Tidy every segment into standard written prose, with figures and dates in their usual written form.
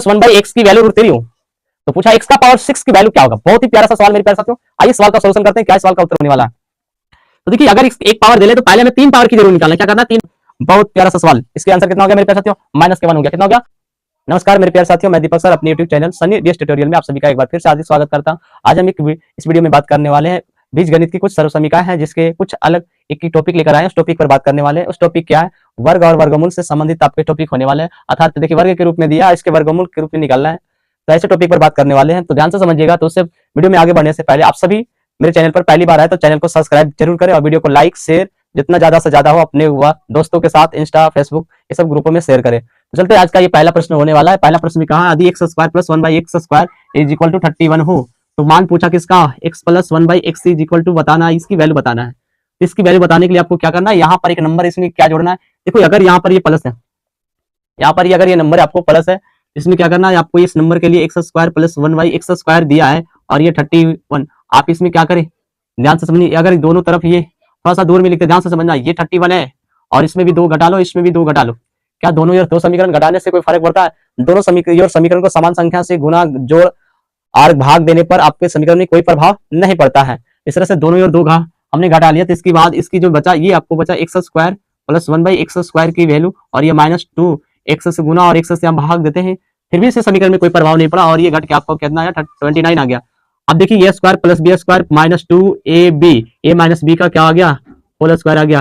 Plus 1/x की value root 3 हो, तो पूछा x का पावर 6 की वैल्यू क्या होगा। बहुत ही प्यारा सा सवाल मेरे प्यारे साथियों। आइए सवाल का सॉल्यूशन करते हैं, क्या सवाल का उत्तर होने वाला है। तो देखिए अगर एक पावर दे ले तो पहले हमें 3 पावर की जरूर निकालना है। क्या करना है? 3। बहुत प्यारा सा सवाल। इसके आंसर कितना हो गया मेरे प्यारे साथियों? -1 हो गया। कितना हो गया? नमस्कार मेरे प्यारे साथियों, मैं दीपक सर अपने YouTube channel Sunny DS tutorial में आप सभी का एक बार फिर से हार्दिक स्वागत करता हूं। आज हम इस वीडियो में बात करने वाले हैं बीजगणित की कुछ सरल समीकरण हैं, जिसके कुछ अलग एक टॉपिक लेकर आए हैं। उस टॉपिक पर बात करने वाले हैं। उस टॉपिक क्या है? वर्ग और वर्गमूल से संबंधित आपके टॉपिक होने वाले हैं। अर्थात देखिए वर्ग के रूप में दिया, इसके वर्गमूल के रूप में निकालना है। तो ऐसे टॉपिक पर बात करने वाले हैं, तो ध्यान से समझिएगा। तो उससे वीडियो में आगे बढ़ने से पहले आप सभी मेरे चैनल पर पहली बार आए तो चैनल को सब्सक्राइब जरूर करें और वीडियो को लाइक शेयर जितना ज्यादा से ज्यादा हो अपने दोस्तों के साथ इंस्टा फेसबुक ये सब ग्रुपों में शेयर करें। तो चलते आज का ये पहला प्रश्न होने वाला है। पहला प्रश्न में कहा यदि x square plus 1/x² is equal to 31 हो, तो मान पूछा किसका? x plus 1/x is equal to बताना है, इसकी वैल्यू बताना है। इसकी वैल्यू बताने के लिए आपको क्या करना है? यहाँ पर एक नंबर इसमें क्या जोड़ना है? देखो अगर यहाँ पर ये प्लस है, यहाँ पर अगर ये नंबर आपको प्लस है, इसमें क्या करना है आपको? इस नंबर के लिए x² प्लस 1/x² दिया है और ये 31, आप इसमें क्या करें? ध्यान से समझिए। अगर दोनों तरफ ये थोड़ा सा दूर में लिखते, ध्यान से समझना, ये 31 है और इसमें भी 2 घटा लो, इसमें भी 2 घटा लो। क्या दोनों दो समीकरण घटाने से कोई फर्क पड़ता है? दोनों समीकरण को समान संख्या से गुना जोड़ और भाग देने पर आपके समीकरण में कोई प्रभाव नहीं पड़ता है। इस तरह से दोनों ओर 2 हमने घटा लिया, तो इसके बाद इसकी जो बचा ये आपको बचा x² प्लस 1/x² की वैल्यू और ये -2 x से गुना और x से हम भाग देते हैं, फिर भी इस समीकरण में कोई प्रभाव नहीं पड़ा और ये घट के आपको कितना आया? 29 आ गया। अब देखिए ये square plus B square -2ab, a minus b का क्या आ गया? होल स्क्वायर आ गया।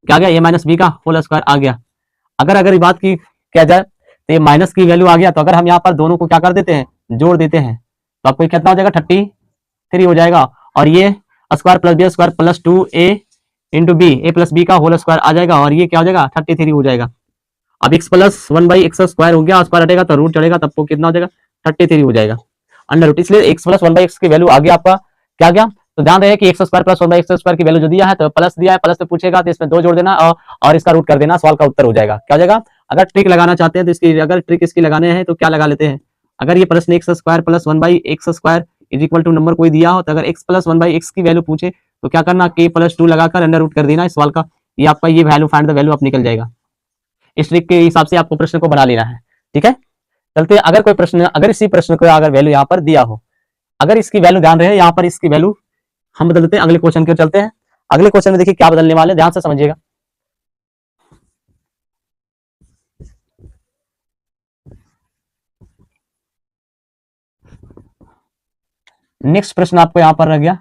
क्या आ गया? a माइनस बी का होल स्क्वायर आ गया। अगर बात की क्या जाए तो ये माइनस की वैल्यू आ गया, तो अगर हम यहाँ पर दोनों को क्या कर देते हैं? जोड़ देते हैं, तो आपको कितना हो जाएगा? 33 हो जाएगा। और ये square plus B square plus 2a into B, A plus B का होल स्क्वायर आ जाएगा और ये क्या हो जाएगा? 33 हो जाएगा। अब x प्लस 1/x² हो गया, स्क्वायर हटेगा तो रूट चढ़ेगा, तब को कितना हो जाएगा? 33 हो जाएगा अंडर रूट। इसलिए x प्लस 1/x की वैल्यू आ गया आपका क्या गया? तो ध्यान रहे कि x² प्लस 1/x² की वैल्यू जो दिया है तो प्लस दिया है, प्लस से पूछेगा तो इसमें 2 जोड़ देना और इसका रूट कर देना, सवाल का उत्तर हो जाएगा। क्या हो जाएगा? अगर ट्रिक लगाना चाहते हैं तो इसकी अगर ट्रिक इसकी लगाने हैं तो क्या लगा लेते हैं? अगर ये प्रश्न x² plus 1/x² is equal to number कोई दिया हो, तो अगर x प्लस 1/x की वैल्यू पूछे तो क्या करना? k प्लस 2 लगाकर अंडर रूट कर देना इस सवाल का। ये आपका ये वैल्यू फाइंड द वैल्यू आप निकल जाएगा। इस ट्रिक के हिसाब से आपको प्रश्न को बना लेना है। ठीक है, चलते अगर कोई प्रश्न, अगर इसी प्रश्न को अगर वैल्यू यहाँ पर दिया हो, अगर इसकी वैल्यू ध्यान रहे यहाँ पर इसकी वैल्यू हम बदल देते हैं। अगले क्वेश्चन के चलते हैं। अगले क्वेश्चन में देखिए क्या बदलने वाले, ध्यान से समझिएगा। नेक्स्ट प्रश्न आपको यहां पर रह गया,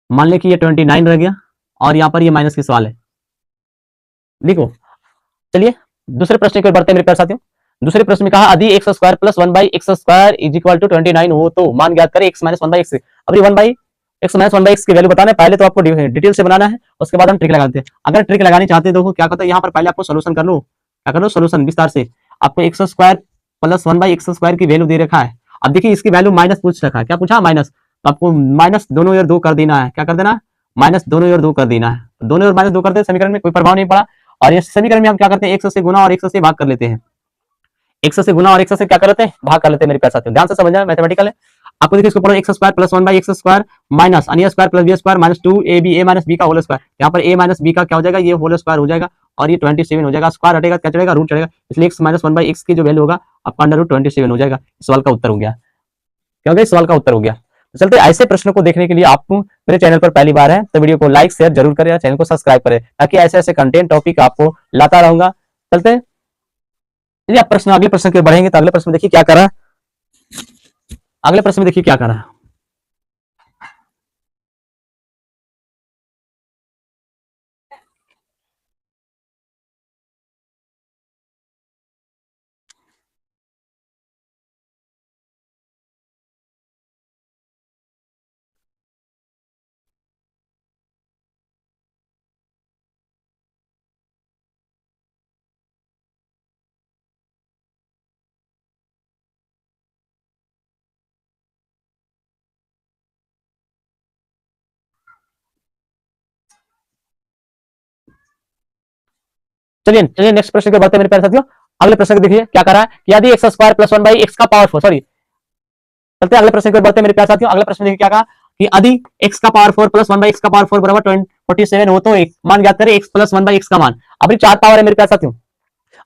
मान ले कि ये 29 रह गया और यहां पर ये माइनस की सवाल है। देखो चलिए दूसरे प्रश्न की ओर बढ़ते हैं मेरे प्यारे साथियों। दूसरे प्रश्न में कहा यदि x² plus 1/x² is equal to 29 हो, तो मान ज्ञात करें x माइनस 1/x। अब ये 1/x माइनस 1/x की वैल्यू बताना है, पहले तो आपको डिटेल से बनाना है, उसके बाद हम ट्रिक लगाते हैं। अगर ट्रिक लगानी चाहते हैं तो क्या करते हैं, यहाँ पर पहले आपको सोल्यूशन कर लो। क्या कर लो? सोल्यूशन विस्तार से। आपको x² प्लस 1/x² की वैल्यू दे रखा है। अब देखिए इसकी वैल्यू माइनस पूछ रखा है। क्या पूछा? माइनस। तो आपको माइनस दोनों ओर 2 कर देना है। क्या कर देना है? माइनस दोनों ओर 2 कर देना है। दोनों ओर माइनस 2 करते हैं, समीकरण में कोई प्रभाव नहीं पड़ा। और ये समीकरण में हम क्या करते हैं? x से गुना और x से भाग कर लेते हैं। x से गुना और x से क्या कर लेते हैं? भाग कर लेते हैं मेरे प्यारे साथियों। ध्यान से समझना, मैथमेटिकल है। आपको देखिए इसको पढ़ो x² प्लस 1/x² माइनस अन्य square plus b square minus 2ab a minus b का होल स्क्वायर। यहाँ पर a माइनस b का क्या हो जाएगा? ये होल स्क्वायर हो जाएगा और ये 27 हो जाएगा। स्क्वायर हटेगा क्या चढ़ेगा? रूट चढ़ेगा। इसलिए x माइनस 1/x की जो वैल्यू होगा आपका अंडर रूट 27 हो जाएगा। सवाल का उत्तर हो गया। क्या हो गया? सवाल का उत्तर हो गया। तो चलते ऐसे प्रश्नों को देखने के लिए आपको मेरे चैनल पर पहली बार है तो वीडियो को लाइक शेयर जरूर करें, चैनल को सब्सक्राइब करें, ताकि ऐसे ऐसे कंटेंट टॉपिक आपको लाता रहूंगा। चलते हैं चलिए आप प्रश्न अगले प्रश्न के बढ़ेंगे। तो अगले प्रश्न में देखिए क्या करा, अगले प्रश्न में देखिए क्या करा। चलिए चलिए नेक्स्ट प्रश्न के बढ़ते हैं मेरे प्यारे साथियों। अगले प्रश्न को देखिए क्या करा है कि यदि x² प्लस 1/x का पावर 4, सॉरी चलते हैं अगले प्रश्न को बढ़ते हैं मेरे प्यारे साथियों। अगले प्रश्न देखिए क्या कहा, कि यदि x का पावर 4 प्लस 1 बाई एक्स का पावर 4 बराबर 47 हो तो एक मान ज्ञात करें x प्लस 1 बाई एक्स का मान। अभी 4 पावर है मेरे प्यारे साथियों,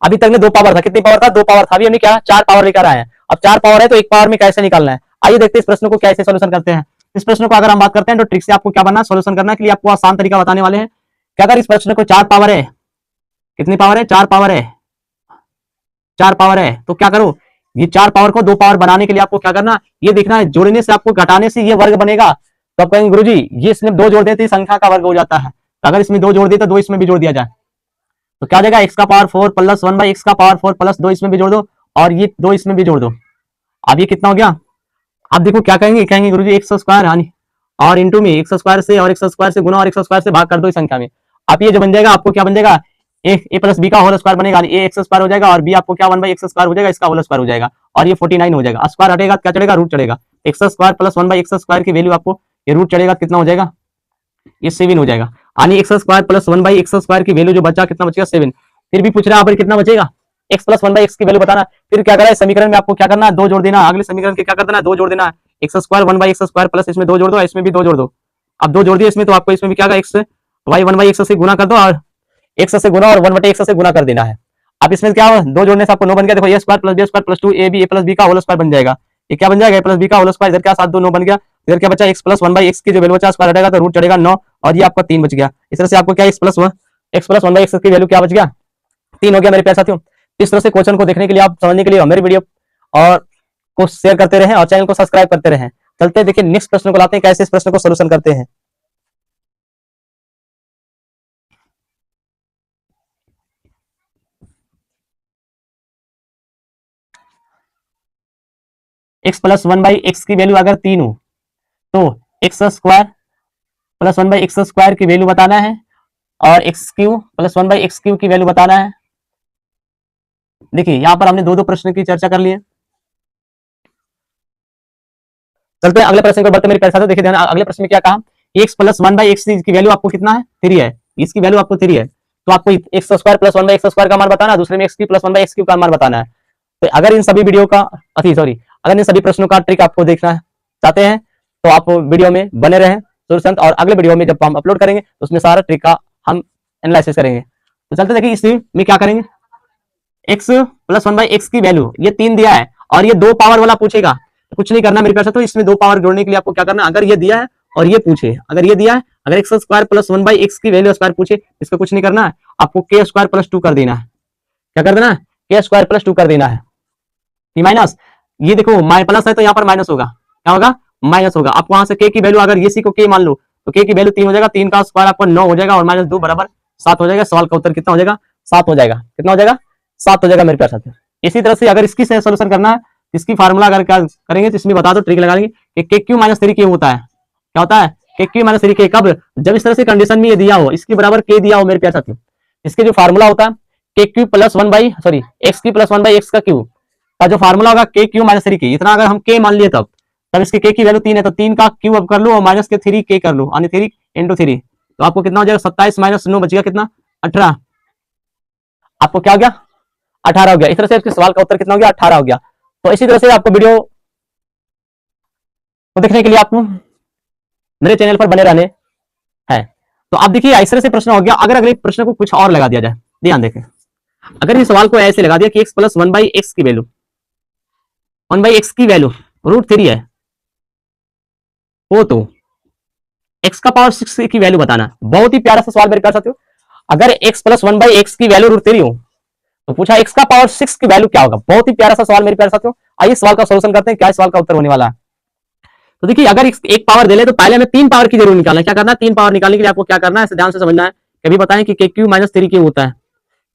अभी तक में 2 पावर था, कितनी पावर था, 2 पावर था, अभी हमने क्या 4 पावर लेकर आए हैं। अब 4 पावर है तो 1 पावर में कैसे निकालना है, आइए देखते हैं इस प्रश्न को कैसे सोल्यूशन करते हैं। इस प्रश्न को अगर हम बात करते हैं तो ट्रिक से आपको क्या बनना है, सोल्यूशन करना के लिए आपको आसान तरीका बताने वाले हैं कि अगर इस प्रश्न को 4 पावर है, कितनी पावर है, 4 पावर है, 4 पावर है तो क्या करो, ये 4 पावर को 2 पावर बनाने के लिए आपको क्या करना, ये देखना है जोड़ने से आपको घटाने से ये वर्ग बनेगा। तो आप कहेंगे गुरुजी ये इसमें 2 जोड़ देते संख्या का वर्ग हो जाता है, तो अगर इसमें 2 जोड़ दिए तो 2 इसमें भी जोड़ दिया जाए तो क्या हो जाएगा, x का पावर 4 प्लस 1 बाई एक्स का पावर 4 प्लस 2 इसमें भी जोड़ दो और ये 2 इसमें भी जोड़ दो। अब ये कितना हो गया, आप देखो क्या कहेंगे, कहेंगे गुरुजी एक्स स्क्वायर हानि और इंटू में एक्स स्क्वायर से और एक्स स्क्वायर से गुना और एक्स स्क्वायर से भाग कर दो इस संख्या में। अब ये जो बन जाएगा आपको क्या बन जाएगा, ए प्लस बी का होल स्क्वायर बनेगा, ए एक्स स्क्वायर हो जाएगा और बी आपको क्या 1 बाई एक्स स्क्वायर हो जाएगा, इसका होल स्क्वायर हो जाएगा और ये 49 हो जाएगा। स्क्वायर हटेगा क्या चढ़ेगा, रूट चढ़ेगा, x square plus 1 by x square की वैल्यू आपको ये रूट चढ़ेगा कितना हो जाएगा, ये 7 हो जाएगा। यानी x square plus 1 by x square की वैल्यू जो बचा कितना बचेगा 7। फिर भी पूछ रहा है पर कितना बचेगा, x प्लस 1 बाई एक्स की वैल्यू बताना। फिर क्या करा है, समीकरण में आपको क्या करना है, 2 जोड़ देना, अगले समीकरण के क्या कर देना है, 2 जोड़ देना है, x square 1 by x square plus इसमें 2 जोड़ दो, इसमें भी 2 जोड़ दो। अब 2 जोड़ दिए इसमें तो आपको इसमें भी क्या एक्स वाई 1 बाई एक्स से गुना कर दो और एक्स से गुना और 1 बटे एक्स से गुना कर देना है। अब इसमें क्या हो, 2 जोड़ने से आपको 9 बन गया, देखो A square plus B square plus 2 A plus B का होल स्क्वायर बन जाएगा। ये क्या बन जाएगा, ए प्लस बी का होल स्क्वायर, इधर क्या 7 2 9 बन गया, इधर क्या बचा एक्स प्लस 1 बाई एक्स की जो वैल्यू बचा स्क्वायर हटेगा तो रूट चढ़ेगा 9 और ये आपका 3 बच गया। इस तरह से आपको क्या एक्स प्लस 1 बाई एक्स की वैल्यू क्या बच गया, 3 हो गया मेरे प्यारे साथियों। इस तरह से क्वेश्चन को देखने के लिए आप समझने के लिए मेरी वीडियो और को शेयर करते रहें और चैनल को सब्सक्राइब करते रहें। चलते देखिए नेक्स्ट प्रश्न को लाते हैं, कैसे इस प्रश्न को सोल्यूशन करते हैं। एक्स प्लस 1 बाई एक्स की वैल्यू अगर 3 हो तो x square plus 1 by x square की वैल्यू बताना है और x Q plus 1 by x Q की वैल्यू बताना है। देखिए यहां पर हमने 2 प्रश्न की चर्चा कर ली है। चलते हैं अगले प्रश्न को बढ़ते मेरे प्यारे साथियों। देखिए ध्यान, अगले प्रश्न में क्या कहा, एक्स प्लस 1 बाई एक्स की वैल्यू आपको कितना है, 3 है, इसकी वैल्यू आपको 3 है तो आपको x square plus 1 by x square का मान बताना है, दूसरे में एक्स की प्लस 1 बाई एक्स क्यू का मान बताना है। तो अगर इन सभी वीडियो का अगर इन सभी प्रश्नों का ट्रिक आपको देखना चाहते हैं तो आप वीडियो में बने रहें सोल्यूशन, और अगले वीडियो में जब हम अपलोड करेंगे तो उसमें सारा ट्रिक का हम एनालिसिस करेंगे। तो चलते देखिए इसमें क्या करेंगे, एक्स प्लस 1 बाई एक्स की वैल्यू ये 3 दिया है और ये 2 पावर वाला पूछेगा तो कुछ नहीं करना मेरे प्यारे, तो इसमें 2 पावर जोड़ने के लिए आपको क्या करना, अगर ये दिया है और ये पूछे, अगर ये दिया है, अगर x square plus 1 by x की वैल्यू स्क्वायर पूछे, इसका कुछ नहीं करना है, आपको के स्क्वायर प्लस 2 कर देना है। क्या कर देना है, के स्क्वायर प्लस 2 कर देना है। माइनस ये देखो प्लस है तो यहाँ पर माइनस होगा, क्या होगा, माइनस होगा। आपको वहां से के की वैल्यू अगर ये को के मान लो तो के की वैल्यू 3 हो जाएगा, 3 का स्क्वायर आपको 9 हो जाएगा और माइनस 2 बराबर 7 हो जाएगा। सवाल का उत्तर कितना हो जाएगा, 7 हो जाएगा। कितना हो जाएगा, 7 हो जाएगा मेरे प्यारे साथियों। इसी तरह से अगर इसकी सोल्यूशन करना है, इसकी फार्मूला अगर क्या करेंगे तो इसमें बता दो, ट्रिक लगा लेंगे कि क्यू माइनस 3 के होता है, क्या होता है, के क्यू माइनस 3 के, कब, जब इस तरह से कंडीशन में ये दिया हो, इसके बराबर के दिया हो मेरे प्यारे साथियों, इसके जो फार्मूला होता है के क्यू प्लस 1 बाई एक्स की प्लस 1 बाई एक्स का क्यू का जो फार्मूला होगा के क्यू माइनस 3 के, इतना अगर हम के मान लिए तब इसके के की वैल्यू 3 है तो 3 का क्यू अब कर लो और माइनस के 3 के कर लो, यानी 3 इंटू 3 तो आपको कितना हो जाएगा, 27 माइनस 9 बचेगा कितना, 18। आपको क्या हो गया, 18 हो गया। इस तरह से इसके सवाल का उत्तर कितना हो गया, 18 हो गया। तो इसी तरह से आपको वीडियो को देखने के लिए आपको मेरे चैनल पर बने रहने हैं। तो आप देखिए इस तरह से प्रश्न हो गया। अगर अगले प्रश्न को कुछ और लगा दिया जाए, ध्यान देखें, अगर इस सवाल को ऐसे लगा दिया कि एक्स प्लस 1 बाई एक्स की वैल्यू 1 बाई एक्स की वैल्यू √3 है वो तो x का पावर 6 की वैल्यू बताना। बहुत ही प्यारा सा सवाल मेरे प्यारे साथियों। अगर x प्लस 1 बाई एक्स की वैल्यू √3 हो तो पूछा x का पावर 6 की वैल्यू क्या होगा। बहुत ही प्यारा सा सवाल मेरे प्यारे साथियों। आइए सवाल का सोल्यूशन करते हैं, क्या सवाल का उत्तर होने वाला है। तो देखिए अगर एक पावर दे ले तो पहले हमें 3 पावर की जरूर निकालना है। क्या करना है, 3 पावर निकालने के लिए आपको क्या करना है, इसे ध्यान से समझना है। कभी बताएं कि KQ माइनस 3 के होता है,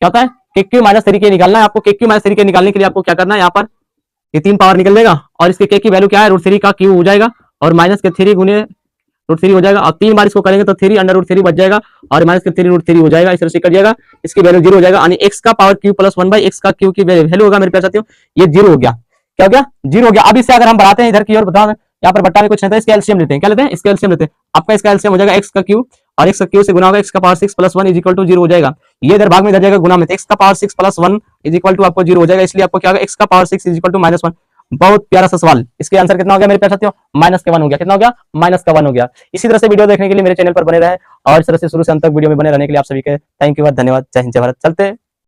क्या होता है, KQ माइनस 3 के निकालना है आपको। KQ माइनस 3 के निकालने के लिए आपको क्या करना है, यहाँ पर ये 3 पावर निकल देगा और इसके K की वैल्यू क्या है, √3 का Q हो जाएगा और माइनस के 3 गुने √3 हो जाएगा और 3 बार इसको करेंगे तो 3 अंडर √3 बच जाएगा और माइनस के 3 √3 हो जाएगा। इस तरह से कट जाएगा, इसकी वैल्यू 0 हो जाएगा। यानी x का power q plus 1 by x का q की वैल्यू होगा मेरे प्यारे साथियों, ये 0 हो गया। क्या हो गया, 0 हो गया। अब इससे अगर हम बढ़ाते हैं इधर की ओर, बता यहाँ पर बट्टा में कुछ नहीं था, इसका एलसीएम लेते हैं। क्या लेते हैं, इसका एलसीएम लेते हैं। आपका इसका एलसीएम हो जाएगा x का q और x का q से गुना होगा x का power 6 plus 1 is equal to 0 हो जाएगा। ये इधर भाग में इधर जाएगा गुना में, तो x का power 6 plus 1 is equal to आपको 0 हो जाएगा। इसलिए आपको क्या होगा, x का पावर 6 इज इक्वल टू -1 बहुत प्यारा सा सवाल। इसके आंसर कितना हो गया मेरे प्यारे साथियों? -1 हो गया। कितना हो गया? -1 हो गया। इसी तरह से वीडियो देखने के लिए मेरे चैनल पर बने रहे और इस तरह से शुरू से अंत तक वीडियो में बने रहने के लिए आप सभी के थैंक यू, धन्यवाद। जय हिंद, जय भारत। चलते